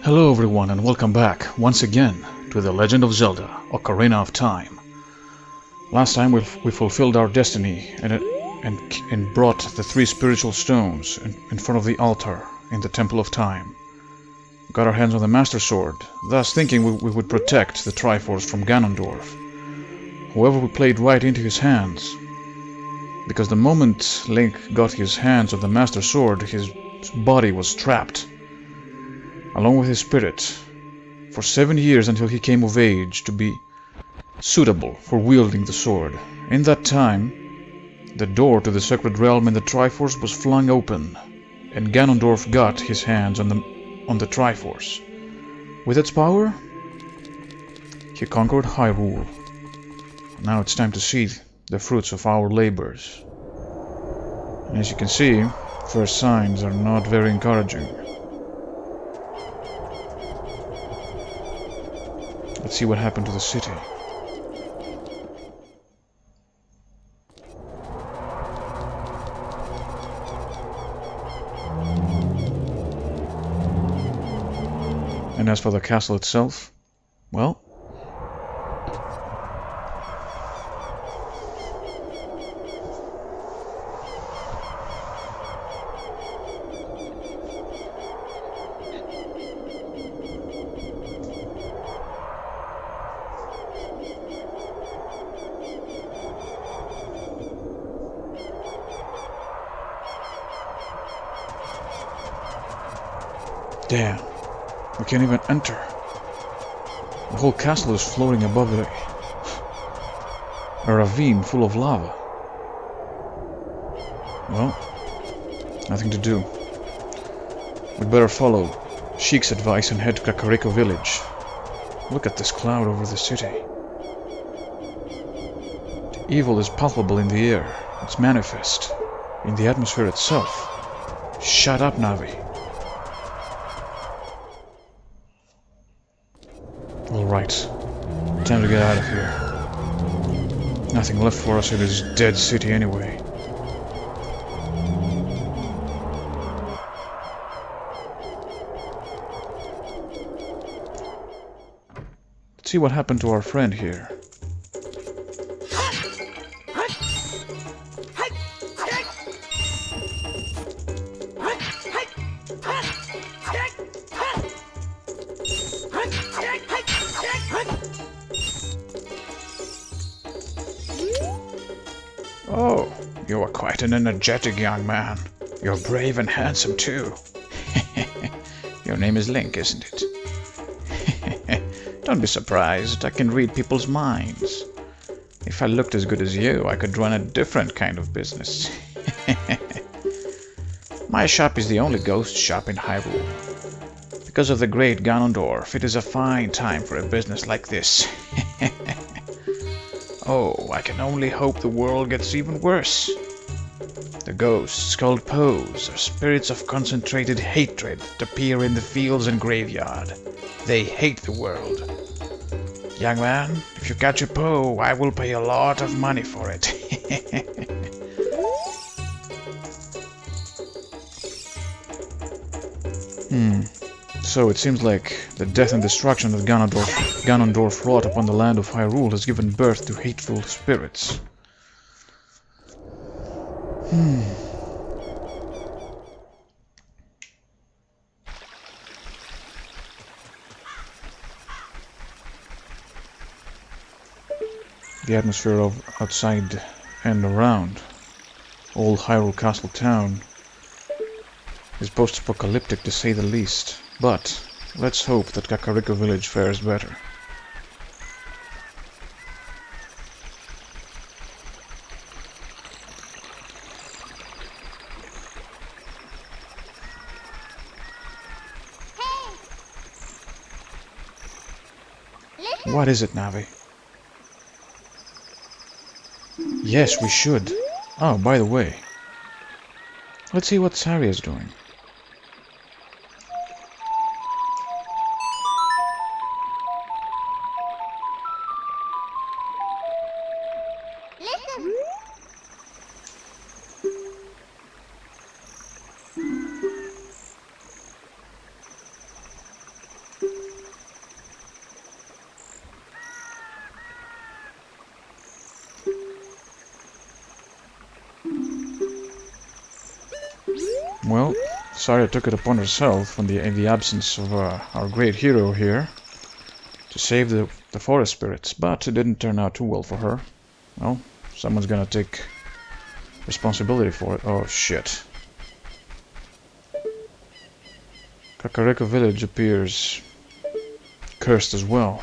Hello everyone and welcome back once again to The Legend of Zelda: Ocarina of Time. Last time we fulfilled our destiny and brought the three spiritual stones in front of the altar in the Temple of Time. Got our hands on the Master Sword, thus thinking we would protect the Triforce from Ganondorf. However, we played right into his hands, because the moment Link got his hands on the Master Sword, his body was trapped, along with his spirit, for 7 years until he came of age to be suitable for wielding the sword. In that time, the door to the Sacred Realm in the Triforce was flung open, and Ganondorf got his hands on the Triforce. With its power, he conquered Hyrule. Now it's time to see the fruits of our labors. And as you can see, first signs are not very encouraging. Let's see what happened to the city. And as for the castle itself, well, damn, we can't even enter. The whole castle is floating above a ravine full of lava. Well, nothing to do. We'd better follow Sheik's advice and head to Kakariko village. Look at this cloud over the city. The evil is palpable in the air. It's manifest in the atmosphere itself. Shut up, Navi. Alright, time to get out of here. Nothing left for us in this dead city anyway. Let's see what happened to our friend here. Oh, you are quite an energetic young man. You're brave and handsome too. Your name is Link, isn't it? Don't be surprised, I can read people's minds. If I looked as good as you, I could run a different kind of business. My shop is the only ghost shop in Hyrule. Because of the great Ganondorf, it is a fine time for a business like this. Oh, I can only hope the world gets even worse. The ghosts, called Poes, are spirits of concentrated hatred that appear in the fields and graveyard. They hate the world. Young man, if you catch a Poe, I will pay a lot of money for it. So it seems like the death and destruction that Ganondorf wrought upon the land of Hyrule has given birth to hateful spirits. The atmosphere of outside and around old Hyrule Castle town is post-apocalyptic to say the least, but let's hope that Kakariko village fares better. Listen. What is it, Navi? Yes, we should. Oh, by the way, let's see what Sari is doing. Listen. well, Saria took it upon herself in the absence of our great hero here to save the forest spirits, but it didn't turn out too well for her. Well, someone's gonna take responsibility for it. Oh shit. Kakariko village appears cursed as well.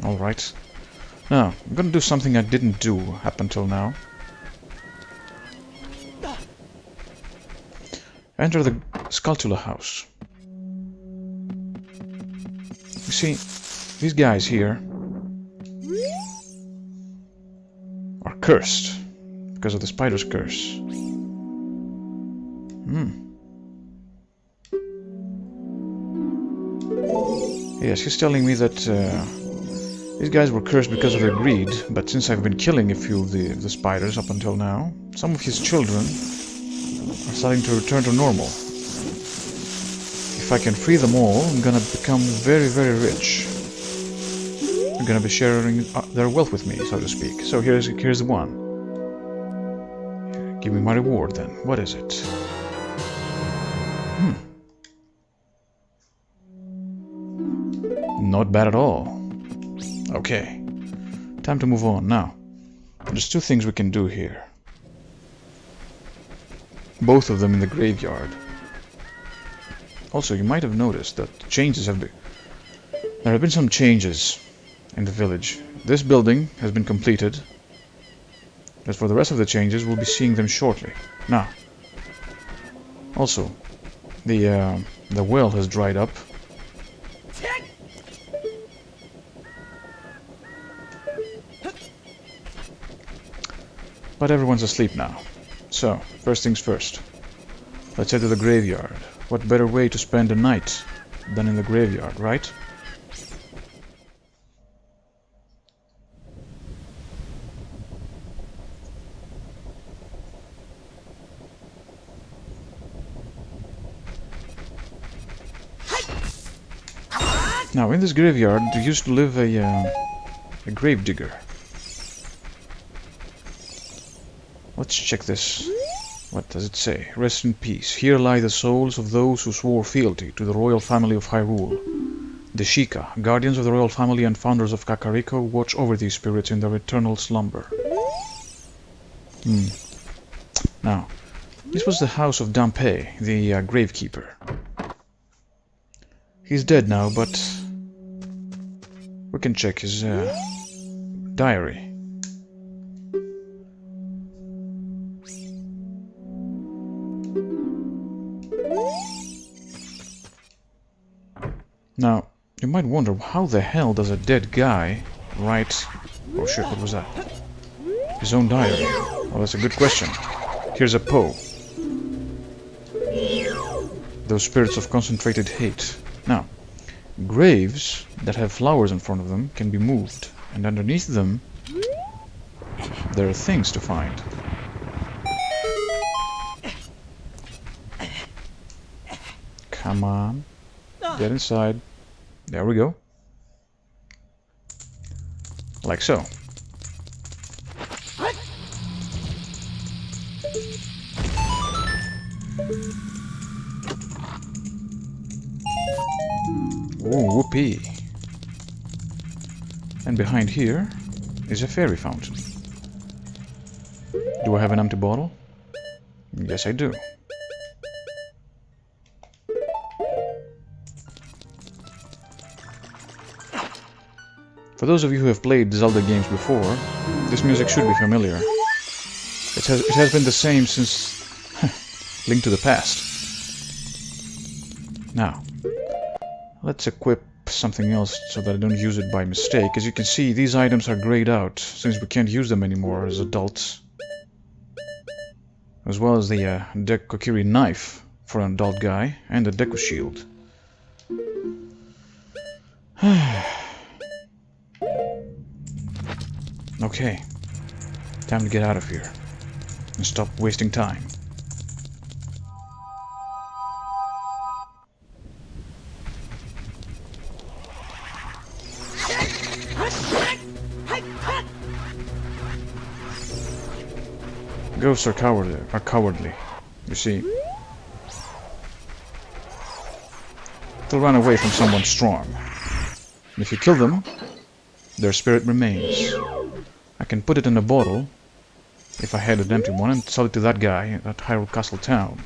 Alright. Now, I'm gonna do something I didn't do up until now. Enter the Skulltula house. You see, these guys here are cursed because of the spider's curse. Yes, he's telling me that these guys were cursed because of their greed, but since I've been killing a few of the spiders up until now, some of his children are starting to return to normal. If I can free them all, I'm gonna become very, very rich. I'm gonna be sharing their wealth with me, so to speak. So here's the one. Give me my reward then. What is it? Not bad at all. Okay. Time to move on now. There's two things we can do here. Both of them in the graveyard. Also, you might have noticed that there have been some changes in the village. This building has been completed. As for the rest of the changes, we'll be seeing them shortly. Now, also, the well has dried up. But everyone's asleep now. So, first things first. Let's head to the graveyard. What better way to spend a night than in the graveyard, right? Now, in this graveyard, there used to live a grave digger. Let's check this. What does it say? Rest in peace. Here lie the souls of those who swore fealty to the royal family of Hyrule. The Sheikah, guardians of the royal family and founders of Kakariko, watch over these spirits in their eternal slumber. Now, this was the house of Dampé, the gravekeeper. He's dead now, but we can check his diary. Now, you might wonder, how the hell does a dead guy write... Oh shit, what was that? His own diary. Well, that's a good question. Here's a Poe. Those spirits of concentrated hate. Now, graves that have flowers in front of them can be moved, and underneath them there are things to find. Come on. Get inside. There we go. Like so. Oh, whoopee. And behind here is a fairy fountain. Do I have an empty bottle? Yes, I do. For those of you who have played Zelda games before, this music should be familiar. It has been the same since Link to the Past. Now, let's equip something else so that I don't use it by mistake. As you can see, these items are grayed out since we can't use them anymore as adults. As well as the Kokiri knife for an adult guy and the Deku shield. Okay, time to get out of here and stop wasting time. Ghosts are cowardly. You see, they'll run away from someone strong. And if you kill them, their spirit remains. I can put it in a bottle, if I had an empty one, and sell it to that guy at Hyrule Castle Town.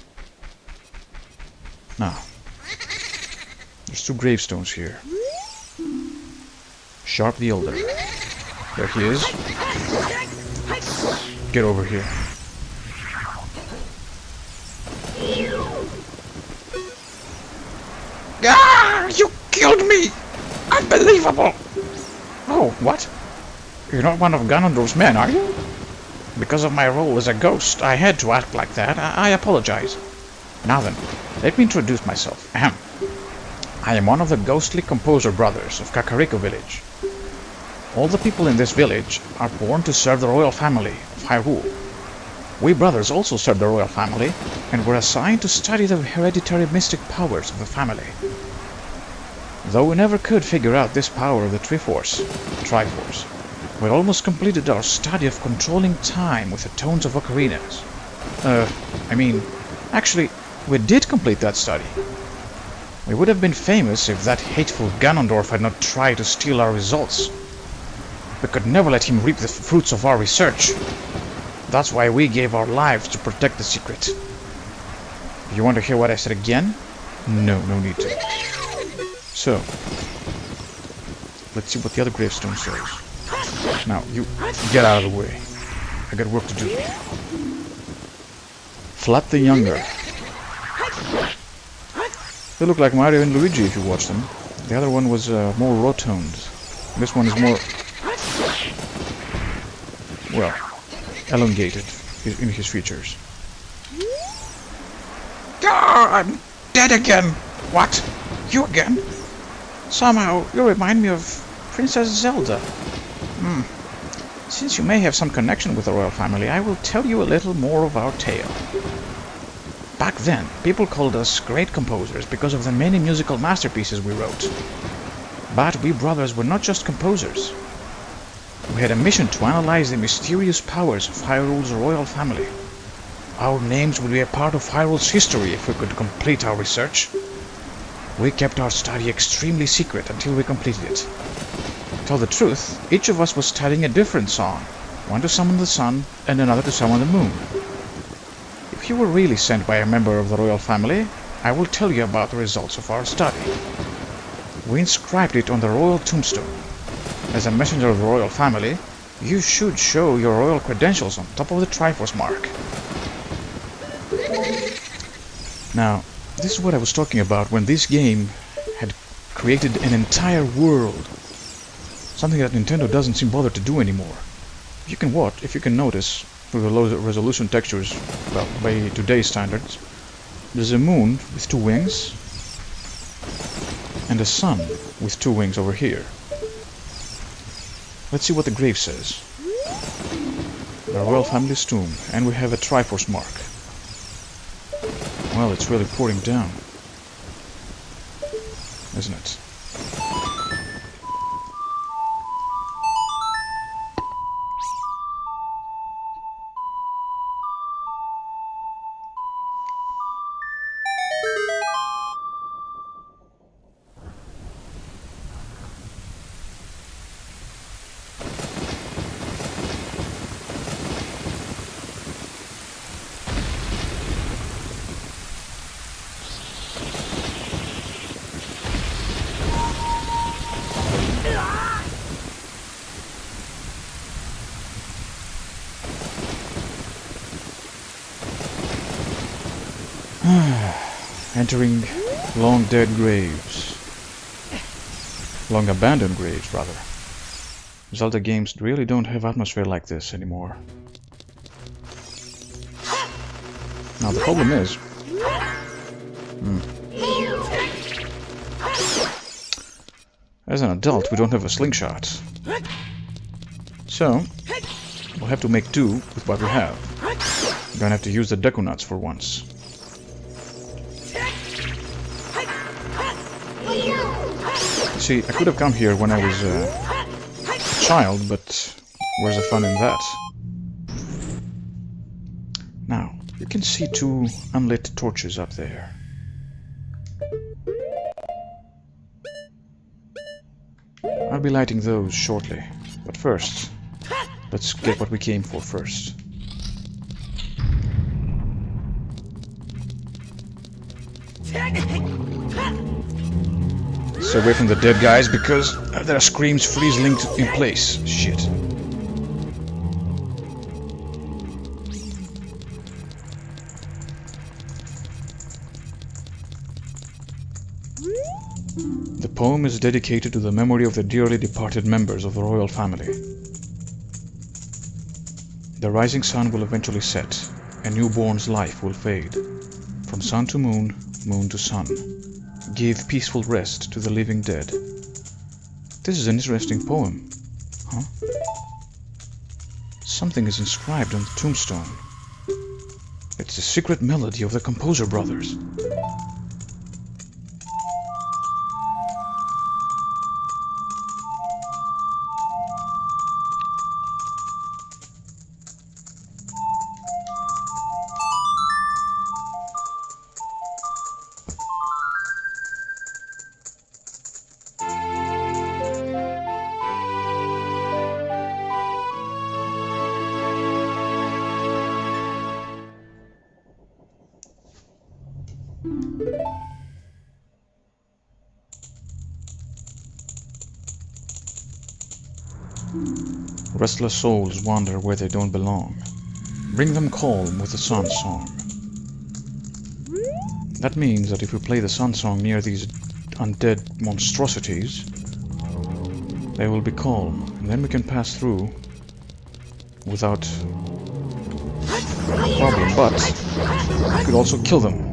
Now, there's 2 gravestones here. Sharp the Elder. There he is. Get over here. Ah! You killed me! Unbelievable! Oh, what? You're not one of Ganondorf's men, are you? Because of my role as a ghost, I had to act like that. I apologize. Now then, let me introduce myself. Ahem. I am one of the ghostly composer brothers of Kakariko village. All the people in this village are born to serve the royal family of Hyrule. We brothers also serve the royal family, and were assigned to study the hereditary mystic powers of the family. Though we never could figure out this power of the Triforce, we almost completed our study of controlling time with the tones of ocarinas. Actually, we did complete that study. We would have been famous if that hateful Ganondorf had not tried to steal our results. We could never let him reap the fruits of our research. That's why we gave our lives to protect the secret. You want to hear what I said again? No need to. So, let's see what the other gravestone says. Now, you get out of the way. I got work to do. Flat the Younger. They look like Mario and Luigi if you watch them. The other one was more rotund. This one is more, well, elongated in his features. I'm dead again! What? You again? Somehow, you remind me of Princess Zelda. Since you may have some connection with the royal family, I will tell you a little more of our tale. Back then, people called us great composers because of the many musical masterpieces we wrote. But we brothers were not just composers. We had a mission to analyze the mysterious powers of Hyrule's royal family. Our names would be a part of Hyrule's history if we could complete our research. We kept our study extremely secret until we completed it. To tell the truth, each of us was studying a different song, one to summon the sun and another to summon the moon. If you were really sent by a member of the royal family, I will tell you about the results of our study. We inscribed it on the royal tombstone. As a messenger of the royal family, you should show your royal credentials on top of the Triforce mark. Now, this is what I was talking about when this game had created an entire world. Something that Nintendo doesn't seem bothered to do anymore. If you can notice, through the low resolution textures, well, by today's standards, there's a moon with 2 wings, and a sun with 2 wings over here. Let's see what the grave says. The royal family's tomb, and we have a Triforce mark. Well, it's really pouring down, isn't it? Entering long dead graves. Long abandoned graves, rather. Zelda games really don't have atmosphere like this anymore. Now the problem is... As an adult, we don't have a slingshot. So, we'll have to make do with what we have. We're gonna have to use the Deku Nuts for once. See, I could have come here when I was a child, but where's the fun in that? We can see two unlit torches up there. I'll be lighting those shortly, but first, let's get what we came for first. Stay away from the dead guys because their screams freeze linked in place. Shit. The poem is dedicated to the memory of the dearly departed members of the royal family. The rising sun will eventually set, a newborn's life will fade. From sun to moon, moon to sun. Give peaceful rest to the living dead. This is an interesting poem. Huh? Something is inscribed on the tombstone. It's the secret melody of the Composer Brothers. Restless souls wander where they don't belong. Bring them calm with the sun song. That means that if we play the sun song near these undead monstrosities, they will be calm, and then we can pass through without a problem, but we could also kill them.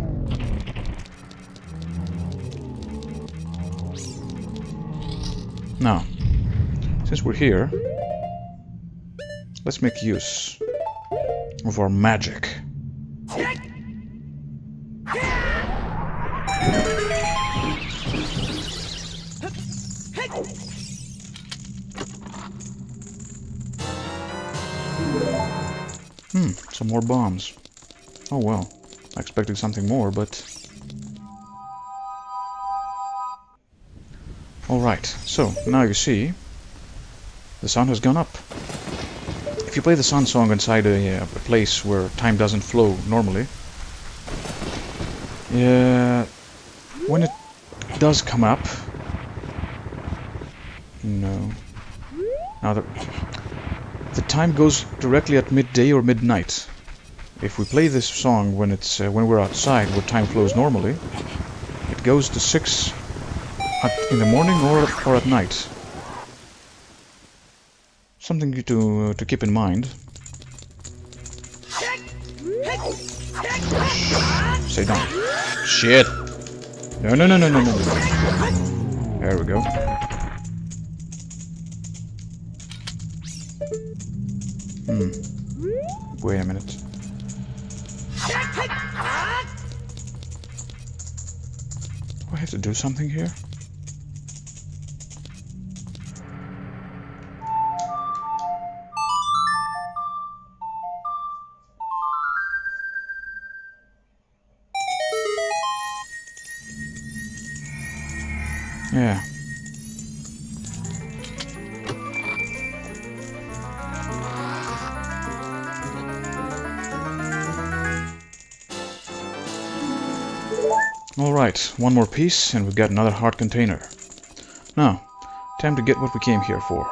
Now, since we're here, let's make use of our magic. Some more bombs. Oh well, I expected something more, but... Alright, so now you see, the sun has gone up. If you play the sun song inside a place where time doesn't flow normally, when it does come up, no. Now the time goes directly at midday or midnight. If we play this song when we're outside, where time flows normally, it goes to 6 in the morning or at night. Something to keep in mind. Stay down. Shit! No. There we go. Wait a minute. Do I have to do something here? Yeah. Alright, one more piece and we've got another heart container. Now, time to get what we came here for.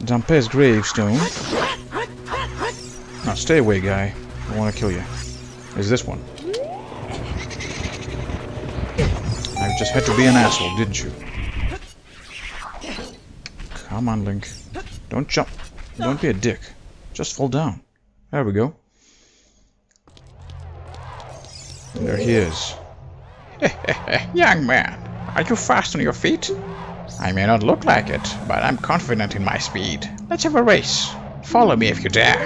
Dampé's gravestone. Now stay away, guy. I want to kill you. Is this one. I just had to be an asshole, didn't you? Come on, Link. Don't jump. Don't be a dick. Just fall down. There we go. And there he is. Young man, are you fast on your feet? I may not look like it, but I'm confident in my speed. Let's have a race. Follow me if you dare.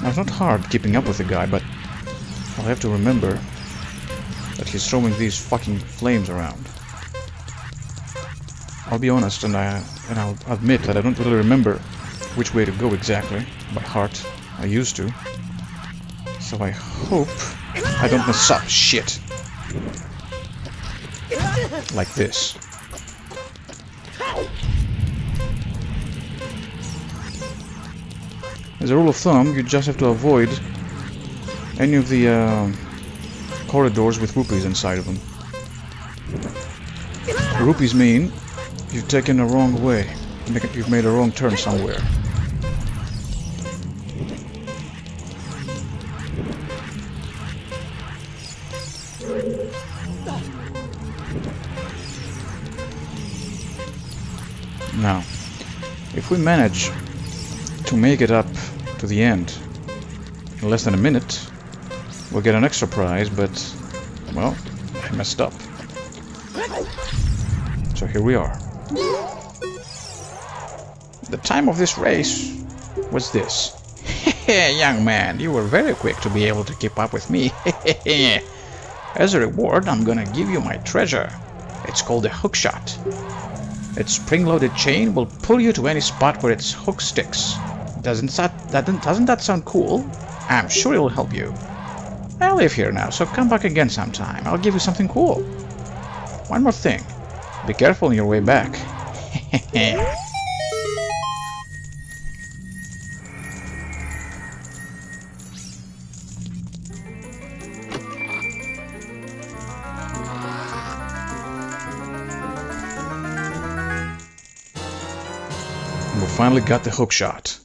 Now, it's not hard keeping up with the guy, but I'll have to remember that he's throwing these fucking flames around. I'll be honest, and I'll admit that I don't really remember which way to go exactly by heart. I used to. So I hope I don't mess up. Shit. Like this. As a rule of thumb, you just have to avoid any of the corridors with rupees inside of them. Rupees mean you've taken a wrong way. You've made a wrong turn somewhere. Now, if we manage to make it up to the end in less than a minute, we'll get an extra prize, but, well, I messed up. So here we are. The time of this race was this. Young man, you were very quick to be able to keep up with me. As a reward, I'm gonna give you my treasure. It's called a hookshot. Its spring-loaded chain will pull you to any spot where its hook sticks. Doesn't that sound cool? I'm sure it'll help you. I live here now, so come back again sometime. I'll give you something cool. One more thing. Be careful on your way back. We finally got the hookshot.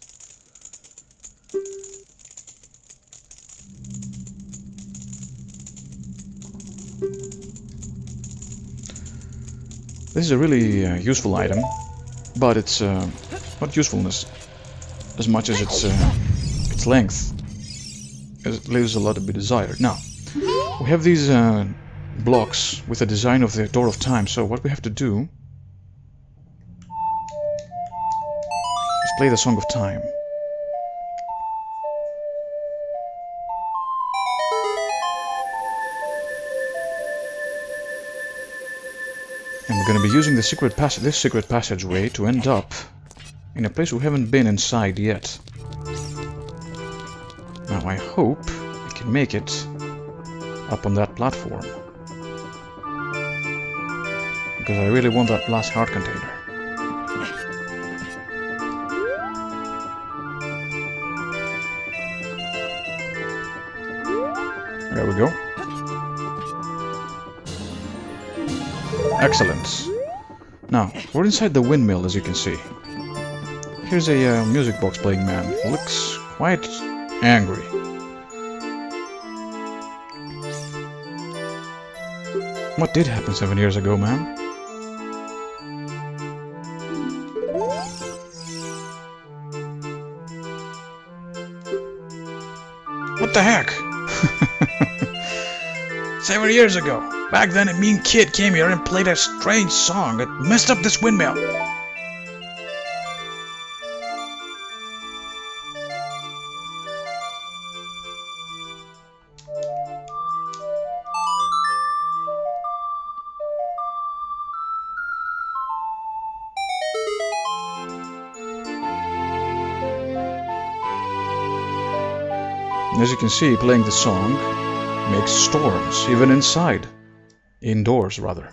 This is a really useful item, but it's not usefulness as much as its length. It leaves a lot to be desired. Now, we have these blocks with the design of the Door of Time, so what we have to do is play the Song of Time. And we're going to be using the this secret passageway to end up in a place we haven't been inside yet. Now I hope we can make it up on that platform, because I really want that last heart container. There we go. Excellent. Now, we're inside the windmill, as you can see. Here's a music box playing man. He looks quite angry. What did happen 7 years ago, man? What the heck? 7 years ago. Back then, a mean kid came here and played a strange song that messed up this windmill. As you can see, playing the song makes storms, even inside. Indoors, rather.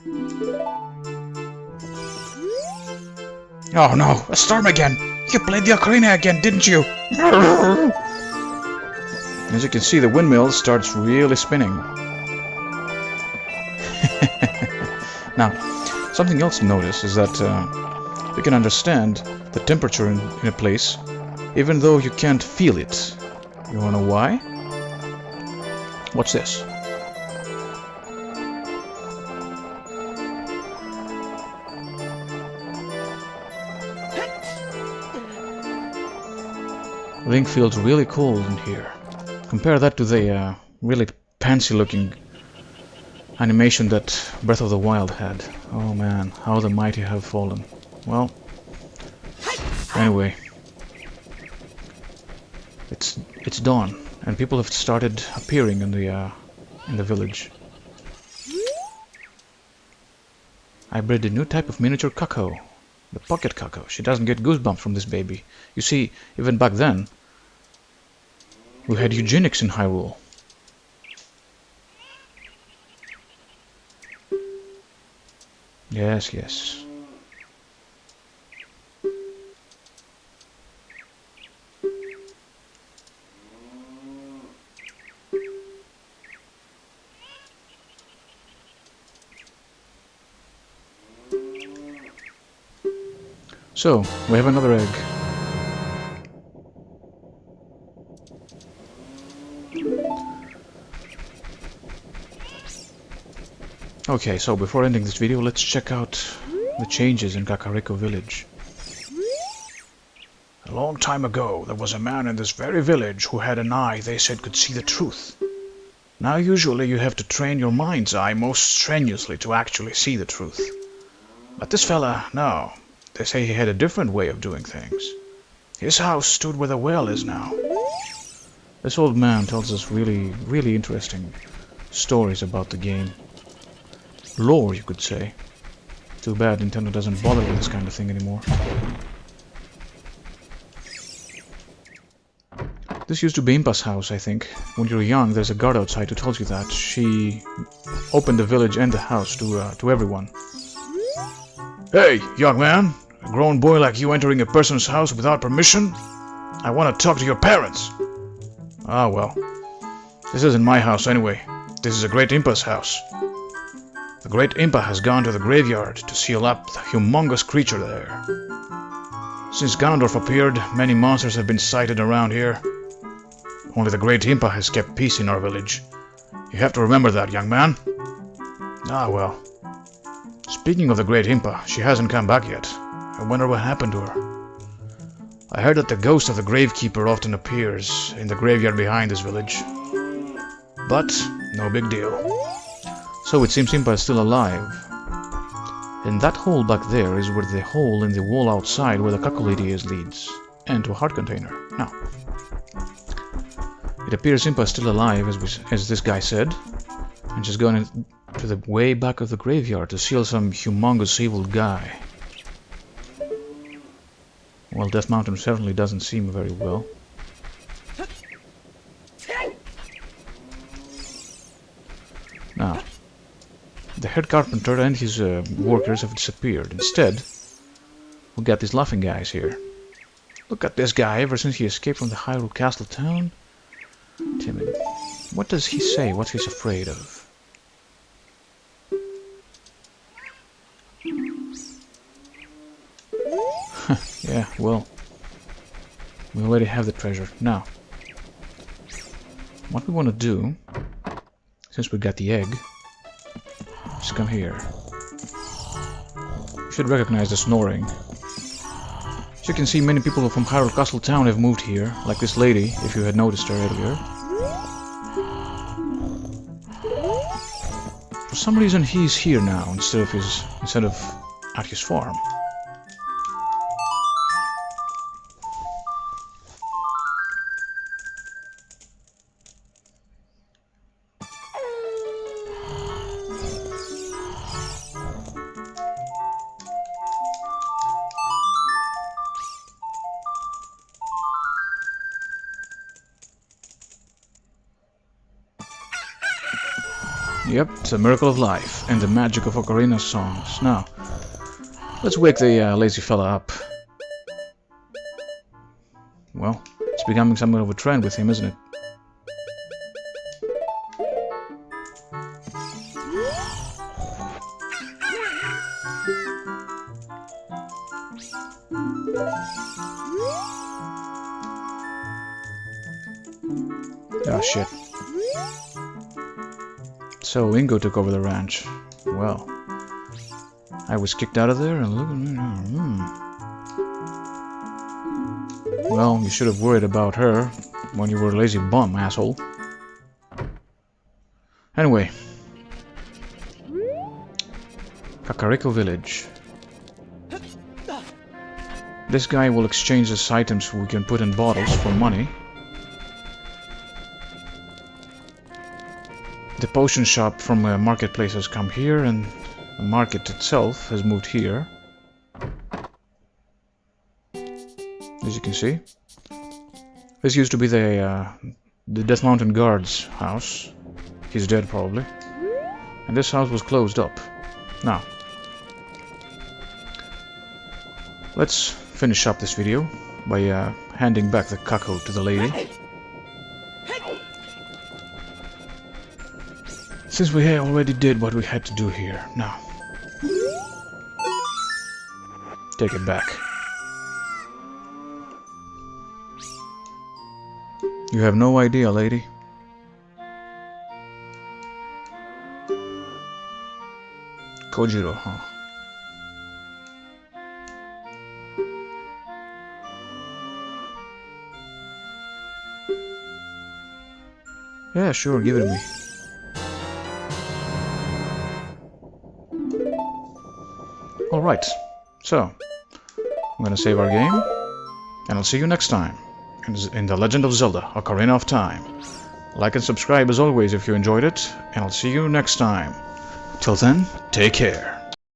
Oh no, a storm again! You played the Ocarina again, didn't you? As you can see, the windmill starts really spinning. Now, something else to notice is that you can understand the temperature in a place even though you can't feel it. You wanna know why? Watch this. Link feels really cold in here. Compare that to the really fancy-looking animation that Breath of the Wild had. Oh man, how the mighty have fallen. Well, anyway, it's dawn, and people have started appearing in the village. I bred a new type of miniature cuckoo. The pocket cuckoo. She doesn't get goosebumps from this baby. You see, even back then, we had eugenics in Hyrule. Yes, yes. So, we have another egg. Okay, so before ending this video, let's check out the changes in Kakariko village. A long time ago, there was a man in this very village who had an eye they said could see the truth. Now usually you have to train your mind's eye most strenuously to actually see the truth. But this fella, no. They say he had a different way of doing things. His house stood where the well is now. This old man tells us really interesting stories about the game. Lore, you could say. Too bad Nintendo doesn't bother with this kind of thing anymore. This used to be Impa's house, I think. When you're young, there's a guard outside who tells you that. She opened the village and the house to everyone. Hey, young man! A grown boy like you entering a person's house without permission? I want to talk to your parents! Ah, well. This isn't my house anyway. This is a Great Impa's house. The Great Impa has gone to the graveyard to seal up the humongous creature there. Since Ganondorf appeared, many monsters have been sighted around here. Only the Great Impa has kept peace in our village. You have to remember that, young man. Ah, well. Speaking of the Great Impa, she hasn't come back yet. I wonder what happened to her. I heard that the ghost of the Gravekeeper often appears in the graveyard behind this village. But, no big deal. So it seems Impa is still alive. And that hole back there is where the hole in the wall outside where the Cuckoo Lady is leads. And to a heart container. Now, it appears Impa is still alive, as this guy said. And she's going to the way back of the graveyard to seal some humongous evil guy. Well, Death Mountain certainly doesn't seem very well. Now, the head carpenter and his workers have disappeared. Instead, we got these laughing guys here. Look at this guy, ever since he escaped from the Hyrule Castle town. Timid. What does he say? What he's afraid of? Yeah, well, we already have the treasure. Now, what we want to do, since we got the egg, is come here. You should recognize the snoring. As you can see, many people from Hyrule Castle town have moved here, like this lady, if you had noticed her earlier. For some reason, he's here now instead of at his farm. Yep, it's a miracle of life, and the magic of Ocarina songs. Now, let's wake the lazy fella up. Well, it's becoming somewhat of a trend with him, isn't it? Ah, shit. So Ingo took over the ranch. Well, I was kicked out of there and look at me now. Well, you should have worried about her when you were a lazy bum, asshole. Anyway. Kakariko Village. This guy will exchange his items we can put in bottles for money. The potion shop from marketplaces come here, and The market itself has moved here. As you can see. This used to be the Death Mountain Guard's house. He's dead probably. And this house was closed up. Now, let's finish up this video by handing back the cuckold to the lady. Since we already did what we had to do here, now, take it back. You have no idea, lady. Kojiro, huh? Yeah, sure, give it to me. Alright, so, I'm gonna save our game, and I'll see you next time in The Legend of Zelda, Ocarina of Time. Like and subscribe as always if you enjoyed it, and I'll see you next time. Till then, take care.